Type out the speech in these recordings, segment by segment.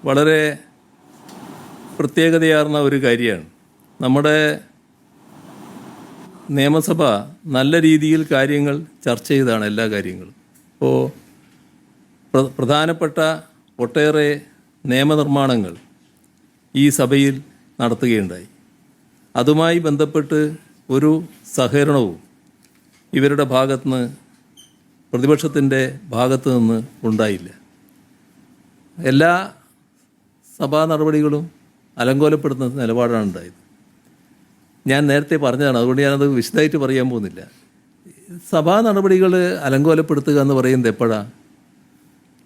വളരെ പ്രത്യേകതയാർന്ന ഒരു കാര്യമാണ്. നമ്മുടെ നിയമസഭ നല്ല രീതിയിൽ കാര്യങ്ങൾ ചർച്ച ചെയ്താണ് എല്ലാ കാര്യങ്ങളും. ഇപ്പോൾ പ്രധാനപ്പെട്ട ഒട്ടേറെ നിയമനിർമ്മാണങ്ങൾ ഈ സഭയിൽ നടത്തുകയുണ്ടായി. അതുമായി ബന്ധപ്പെട്ട് ഒരു സഹകരണവും ഇവരുടെ ഭാഗത്തുനിന്ന്, പ്രതിപക്ഷത്തിൻ്റെ ഭാഗത്തു നിന്ന് ഉണ്ടായില്ല. എല്ലാ സഭാ നടപടികളും അലങ്കോലപ്പെടുത്തുന്ന നിലപാടാണ് ഉണ്ടായത്. ഞാൻ നേരത്തെ പറഞ്ഞതാണ്, അതുകൊണ്ട് ഞാനത് വിശദമായിട്ട് പറയാൻ പോകുന്നില്ല. സഭാ നടപടികൾ അലങ്കോലപ്പെടുത്തുക എന്ന് പറയുന്നത് എപ്പോഴാണ്?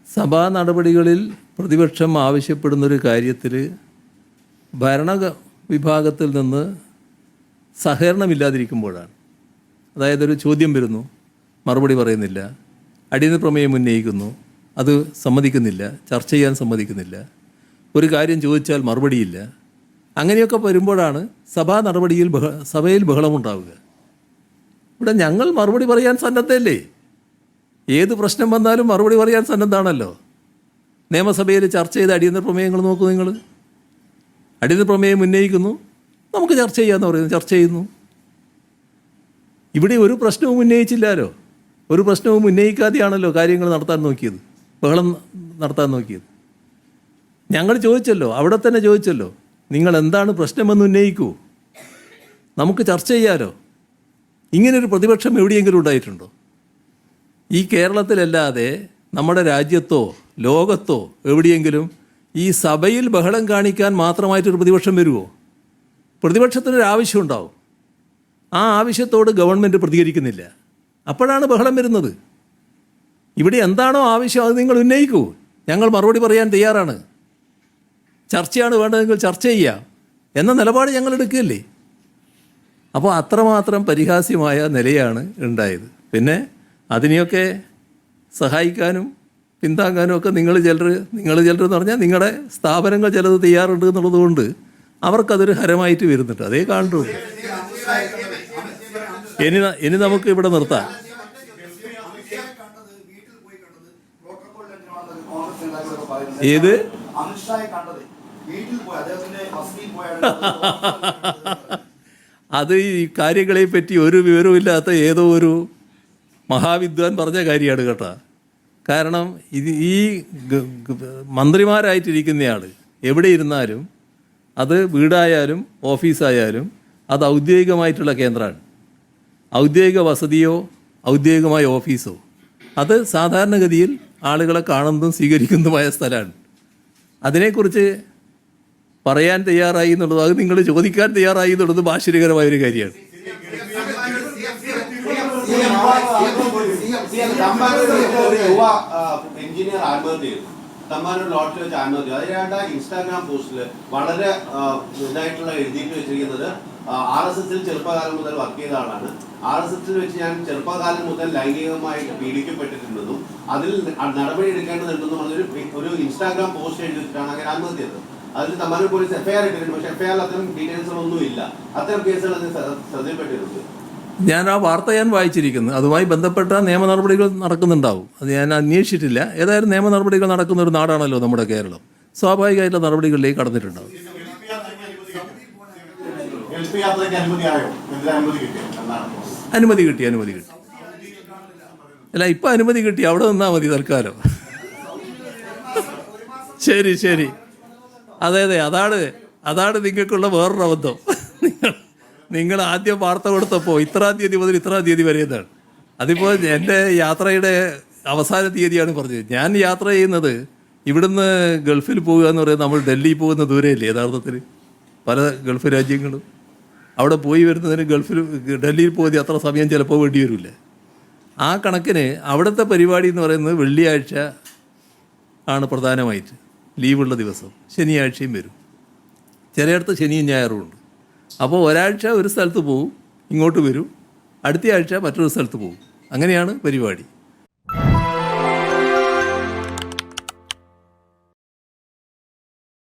സഭാ നടപടികളിൽ പ്രതിപക്ഷം ആവശ്യപ്പെടുന്നൊരു കാര്യത്തിൽ ഭരണ വിഭാഗത്തിൽ നിന്ന് സഹകരണമില്ലാതിരിക്കുമ്പോഴാണ്. അതായത് ഒരു ചോദ്യം വരുന്നു, മറുപടി പറയുന്നില്ല, അടിയന്തര പ്രമേയം ഉന്നയിക്കുന്നു, അത് സമ്മതിക്കുന്നില്ല, ചർച്ച ചെയ്യാൻ സമ്മതിക്കുന്നില്ല, ഒരു കാര്യം ചോദിച്ചാൽ മറുപടിയില്ല. അങ്ങനെയൊക്കെ വരുമ്പോഴാണ് സഭയിൽ ബഹളമുണ്ടാവുക. ഇവിടെ ഞങ്ങൾ മറുപടി പറയാൻ സന്നദ്ധല്ലേ? ഏത് പ്രശ്നം വന്നാലും മറുപടി പറയാൻ സന്നദ്ധമാണല്ലോ. നിയമസഭയിൽ ചർച്ച ചെയ്ത അടിയന്തര പ്രമേയങ്ങൾ നോക്കൂ നിങ്ങൾ. അടിയന്തര പ്രമേയം ഉന്നയിക്കുന്നു, നമുക്ക് ചർച്ച ചെയ്യാമെന്ന് പറയുന്നു, ചർച്ച ചെയ്യുന്നു. ഇവിടെ ഒരു പ്രശ്നവും ഉന്നയിച്ചില്ലല്ലോ. ഒരു പ്രശ്നവും ഉന്നയിക്കാതെയാണല്ലോ കാര്യങ്ങൾ നടത്താൻ നോക്കിയത്, ബഹളം നടത്താൻ നോക്കിയത്. ഞങ്ങൾ ചോദിച്ചല്ലോ, അവിടെ തന്നെ ചോദിച്ചല്ലോ, നിങ്ങൾ എന്താണ് പ്രശ്നമെന്ന് ഉന്നയിക്കൂ, നമുക്ക് ചർച്ച ചെയ്യാലോ. ഇങ്ങനൊരു പ്രതിപക്ഷം എവിടെയെങ്കിലും ഉണ്ടായിട്ടുണ്ടോ? ഈ കേരളത്തിലല്ലാതെ നമ്മുടെ രാജ്യത്തോ ലോകത്തോ എവിടെയെങ്കിലും ഈ സഭയിൽ ബഹളം കാണിക്കാൻ മാത്രമായിട്ടൊരു പ്രതിപക്ഷം വരുമോ? പ്രതിപക്ഷത്തിനൊരു ആവശ്യമുണ്ടാവും. ആ ആവശ്യത്തോട് ഗവൺമെൻറ് പ്രതികരിക്കുന്നില്ല, അപ്പോഴാണ് ബഹളം വരുന്നത്. ഇവിടെ എന്താണോ ആവശ്യം അത് നിങ്ങൾ ഉന്നയിക്കൂ, ഞങ്ങൾ മറുപടി പറയാൻ തയ്യാറാണ്. ചർച്ചയാണ് വേണ്ടതെങ്കിൽ ചർച്ച ചെയ്യാം എന്ന നിലപാട് ഞങ്ങൾ എടുക്കുകയല്ലേ. അപ്പോൾ അത്രമാത്രം പരിഹാസ്യമായ നിലയാണ് ഉണ്ടായത്. പിന്നെ അതിനെയൊക്കെ സഹായിക്കാനും പിന്താങ്ങാനും ഒക്കെ നിങ്ങൾ ചിലർ എന്ന് പറഞ്ഞാൽ നിങ്ങളുടെ സ്ഥാപനങ്ങൾ ചിലത് തയ്യാറുണ്ട് എന്നുള്ളത് കൊണ്ട് അവർക്കതൊരു ഹരമായിട്ട് വരുന്നുണ്ട്. അതേ കാണുള്ളൂ. ഇനി നമുക്ക് ഇവിടെ നിർത്താം. ഏത് അത് ഈ കാര്യങ്ങളെ പറ്റി ഒരു വിവരവുമില്ലാത്ത ഏതോ ഒരു മഹാവിദ്വാൻ പറഞ്ഞ കാര്യമാണ് കേട്ടോ. കാരണം ഈ മന്ത്രിമാരായിട്ടിരിക്കുന്നയാൾ എവിടെ ഇരുന്നാലും, അത് വീടായാലും ഓഫീസായാലും, അത് ഔദ്യോഗികമായിട്ടുള്ള കേന്ദ്രമാണ്. ഔദ്യോഗിക വസതിയോ ഔദ്യോഗികമായ ഓഫീസോ അത് സാധാരണഗതിയിൽ ആളുകളെ കാണുന്നതും സ്വീകരിക്കുന്നതുമായ സ്ഥലമാണ്. അതിനെക്കുറിച്ച് പറയാൻ തയ്യാറായി എന്നുള്ളത്, അത് നിങ്ങൾ ചോദിക്കാൻ തയ്യാറായി എന്നുള്ളത് ആശ്ചര്യകരമായൊരു കാര്യമാണ്. എഞ്ചിനീയർ ആത്മഹത്യ ചെയ്തു, തമ്പാനൂർ ലോഡ്ജിൽ വെച്ച് ആത്മഹത്യ. അതിനായിട്ട് ഇൻസ്റ്റാഗ്രാം പോസ്റ്റിൽ വളരെ ഇതായിട്ടുള്ള എഴുതിയിട്ട് വെച്ചിരിക്കുന്നത്, RSSൽ ചെറുപ്പകാലം മുതൽ വർക്ക് ചെയ്ത ആളാണ്. RSSൽ വെച്ച് ഞാൻ ചെറുപ്പകാലം മുതൽ ലൈംഗികമായിട്ട് പീഡിക്കപ്പെട്ടിട്ടുണ്ടെന്നും അതിൽ നടപടി എടുക്കേണ്ടതുണ്ടെന്നും ഒരു ഇൻസ്റ്റാഗ്രാം പോസ്റ്റ് എഴുതി വെച്ചിട്ടാണ് അങ്ങനെ ആത്മഹത്യ ചെയ്തത്. അതിൽ തമ്പാനൂർ പോലീസ് FIR ഇട്ടിട്ടുണ്ട്. പക്ഷേ FIRൽ അത്തരം ഡീറ്റെയിൽസുകളൊന്നും ഇല്ല. അത്തരം കേസുകൾ അതിന് ശ്രദ്ധയിൽപ്പെട്ടിട്ടുണ്ട്. ഞാൻ ആ വാർത്ത വായിച്ചിരിക്കുന്നു. അതുമായി ബന്ധപ്പെട്ട നിയമ നടപടികൾ നടക്കുന്നുണ്ടാവും. അത് ഞാൻ അന്വേഷിച്ചിട്ടില്ല. ഏതായാലും നിയമ നടപടികൾ നടക്കുന്ന ഒരു നാടാണല്ലോ നമ്മുടെ കേരളം. സ്വാഭാവികമായിട്ടുള്ള നടപടികളിലേക്ക് കടന്നിട്ടുണ്ടാവും. അനുമതി കിട്ടി. അല്ല, ഇപ്പം അനുമതി കിട്ടി, അവിടെ നിന്നാൽ മതി തൽക്കാലം. ശരി. അതെ, അതാണ് നിങ്ങൾക്കുള്ള വേറൊരു അബദ്ധം. നിങ്ങൾ ആദ്യം വാർത്ത കൊടുത്തപ്പോൾ ഇത്രാം തീയതി മുതൽ ഇത്രാം തീയതി വരെ എന്നാണ്. അതിപ്പോൾ എൻ്റെ യാത്രയുടെ അവസാന തീയതിയാണ് പറഞ്ഞത്. ഞാൻ യാത്ര ചെയ്യുന്നത് ഇവിടുന്ന് ഗൾഫിൽ പോകുക എന്ന് പറയുന്നത് നമ്മൾ ഡൽഹി പോകുന്ന ദൂരമല്ലേ യഥാർത്ഥത്തിൽ. പല ഗൾഫ് രാജ്യങ്ങളും അവിടെ പോയി വരുന്നതിന് ഡൽഹിയിൽ പോയി അത്ര സമയം ചിലപ്പോൾ വേണ്ടി വരില്ല. ആ കണക്കിന് അവിടുത്തെ പരിപാടി എന്ന് പറയുന്നത് വെള്ളിയാഴ്ച ആണ് പ്രധാനമായിട്ട് ലീവുള്ള ദിവസം. ശനിയാഴ്ചയും വരും, ചിലയിടത്ത് ശനിയും ഞായറും ഉണ്ട്. അപ്പോൾ ഒരാഴ്ച ഒരു സ്ഥലത്ത് പോവും, ഇങ്ങോട്ട് വരും, അടുത്ത ആഴ്ച മറ്റൊരു സ്ഥലത്ത് പോകും. അങ്ങനെയാണ് പരിപാടി.